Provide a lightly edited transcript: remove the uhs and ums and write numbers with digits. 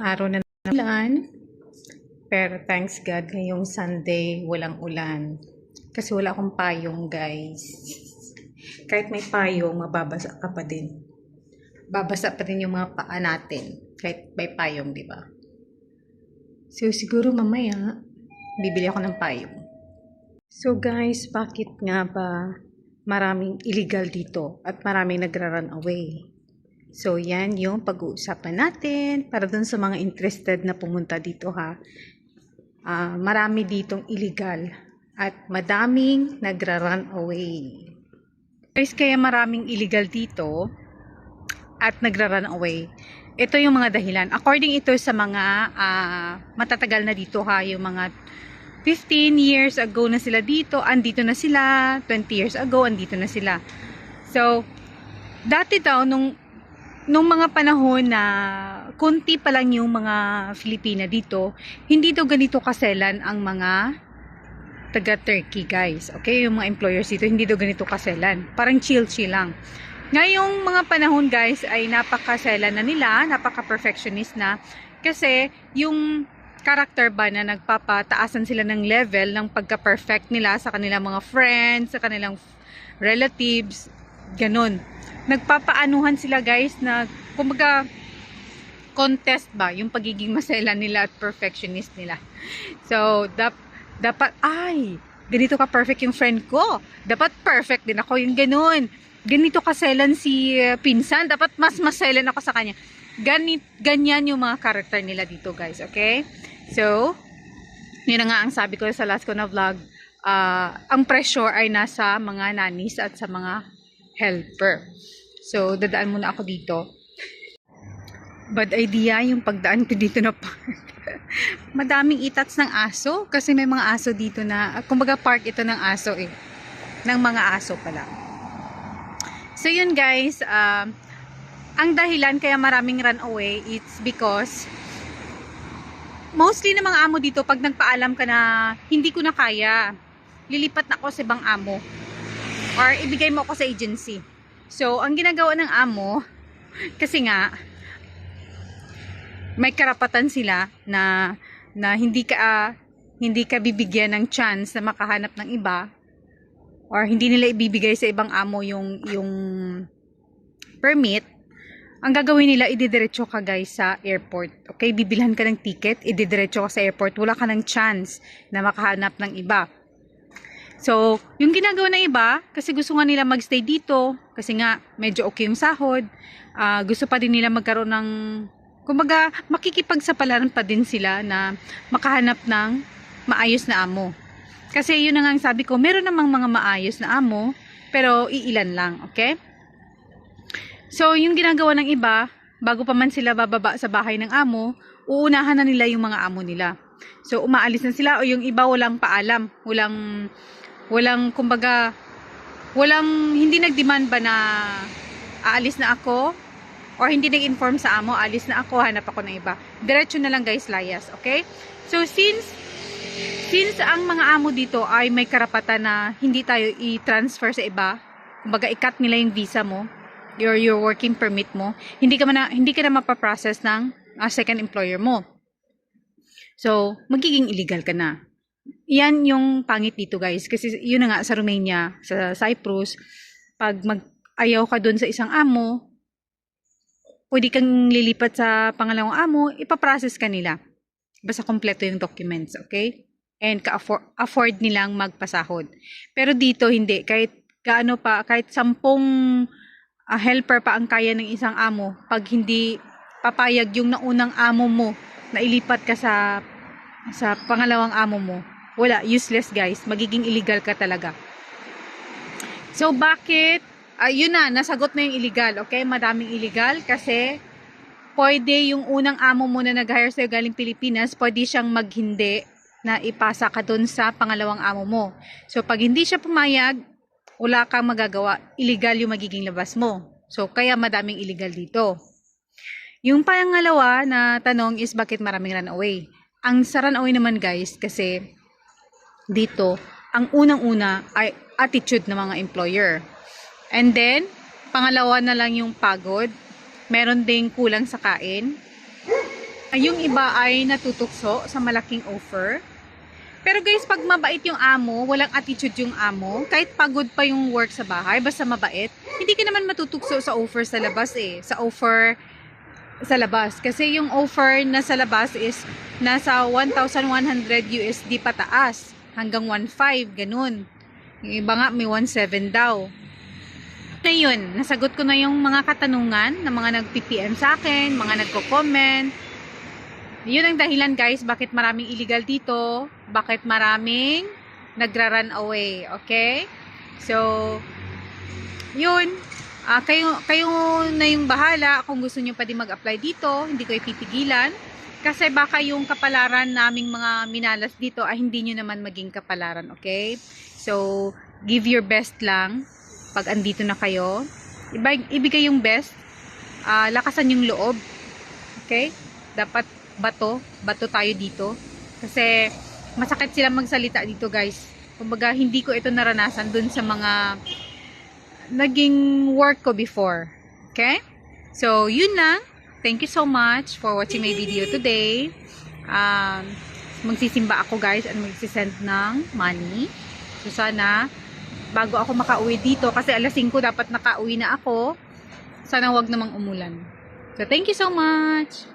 Araw na ng ulan, pero thanks God ngayong Sunday walang ulan. Kasi wala akong payong, guys. Kahit may payong, mababasa ka pa din. Babasa pa din yung mga paa natin. Kahit may payong, di ba? So, siguro mamaya, bibili ako ng payong. So, guys, bakit nga ba maraming illegal dito at maraming nagra-run away? So, yan yung pag-uusapan natin para dun sa mga interested na pumunta dito ha. Marami ditong illegal at madaming nagra-run away. Guys, kaya maraming illegal dito at nagra-run away. Ito yung mga dahilan. According ito sa mga matatagal na dito ha, yung mga 15 years ago na sila dito, andito na sila, 20 years ago, andito na sila. So, dati daw, nung mga panahon na kunti pa lang yung mga Filipina dito, hindi daw ganito kaselan ang mga taga-Turkey, guys. Okay, yung mga employers dito, hindi daw ganito kaselan. Parang chill-chill lang. Ngayong mga panahon, guys, ay napakaselan na nila, napaka-perfectionist na. Kasi yung character ba na nagpapataasan sila ng level ng pagka-perfect nila sa kanilang mga friends, sa kanilang relatives, ganun. Nagpapaanuhan sila, guys, na kumbaga contest ba yung pagiging masela nila at perfectionist nila. So, dapat ay, ganito ka perfect yung friend ko. Dapat perfect din ako, yung ganun. Ganito kaselan si pinsan, dapat mas maselan ako sa kanya. Ganyan yung mga character nila dito, guys, okay? So, yun na nga ang sabi ko sa last ko na vlog, ang pressure ay nasa mga nannies at sa mga helper. So, dadaan muna ako dito. Bad idea yung pagdaan ko dito na park. Madaming itats ng aso kasi may mga aso dito na, kumbaga park ito ng aso eh. Ng mga aso pala. So, yun guys, ang dahilan kaya maraming run away, it's because mostly ng mga amo dito, pag nagpaalam ka na hindi ko na kaya, lilipat na ako sa ibang amo. Or ibigay mo ako sa agency. So, ang ginagawa ng amo, kasi nga, may karapatan sila na hindi ka bibigyan ng chance na makahanap ng iba, or hindi nila ibibigay sa ibang amo yung permit. Ang gagawin nila, ididiretso ka guys sa airport. Okay, bibilhan ka ng ticket, ididiretso ka sa airport. Wala ka ng chance na makahanap ng iba. So, yung ginagawa ng iba, kasi gusto nga nila magstay dito, kasi nga medyo okay yung sahod, gusto pa din nila magkaroon ng, kumbaga, makikipagsapalaran pa din sila na makahanap ng maayos na amo. Kasi yun na nga ang sabi ko, meron namang mga maayos na amo, pero iilan lang, okay? So, yung ginagawa ng iba, bago pa man sila bababa sa bahay ng amo, uunahan na nila yung mga amo nila. So, umaalis na sila, o yung iba walang paalam, kumbaga, hindi nag-demand ba na aalis na ako, or hindi nag-inform sa amo, aalis na ako, hanap ako ng iba. Diretso na lang guys, layas, okay? So, since ang mga amo dito ay may karapatan na hindi tayo i-transfer sa iba, kumbaga, i-cut nila yung visa mo, your working permit mo, hindi ka na mapaprocess ng second employer mo. So, magiging illegal ka na. Yan yung pangit dito guys, kasi yun na nga sa Romania, sa Cyprus, pag ayaw ka dun sa isang amo, pwede kang lilipat sa pangalawang amo, ipaprocess ka nila. Basta kompleto yung documents, okay? And afford nilang magpasahod. Pero dito hindi, kahit 10 helper pa ang kaya ng isang amo, pag hindi papayag yung naunang amo mo na ilipat ka sa pangalawang amo mo, wala, useless guys, magiging illegal ka talaga. So bakit? Yun na, nasagot na yung illegal, okay? Madaming illegal kasi pwede yung unang amo mo na nag-hire sa'yo galing Pilipinas, pwede siyang maghindi na ipasa ka dun sa pangalawang amo mo. So pag hindi siya pumayag, wala kang magagawa, illegal yung magiging labas mo. So kaya madaming illegal dito. Yung pangalawa na tanong is bakit maraming runaway? Ang sa runaway naman guys, kasi dito, ang unang-una ay attitude ng mga employer. And then, pangalawa na lang yung pagod. Meron ding kulang sa kain. Yung iba ay natutukso sa malaking offer. Pero guys, pag mabait yung amo, walang attitude yung amo, kahit pagod pa yung work sa bahay, basta mabait, hindi ka naman matutukso sa offer sa labas eh. Sa offer sa labas. Kasi yung offer na sa labas is nasa 1,100 USD pataas hanggang 1,500, ganun. Yung iba nga may 1,700 daw. Na yun, nasagot ko na yung mga katanungan ng mga nag-PPM sa akin, mga nagko-comment. Yun ang dahilan guys, bakit maraming illegal dito, bakit maraming nagra-run away, okay? So, yun, kayo na yung bahala kung gusto nyo pa din mag-apply dito, hindi ko ipipigilan. Kasi baka yung kapalaran naming mga minalas dito ay hindi nyo naman maging kapalaran, okay? So, give your best lang pag andito na kayo. Ibigay yung best, lakasan yung loob, okay? Dapat bato tayo dito. Kasi masakit sila magsalita dito guys. Kumbaga hindi ko ito naranasan dun sa mga naging work ko before. Okay? So, yun lang. Thank you so much for watching my video today. Magsisimba ako guys at magsisend ng money. So, sana bago ako makauwi dito, kasi alas 5 dapat nakauwi na ako, sana wag namang umulan. So, thank you so much!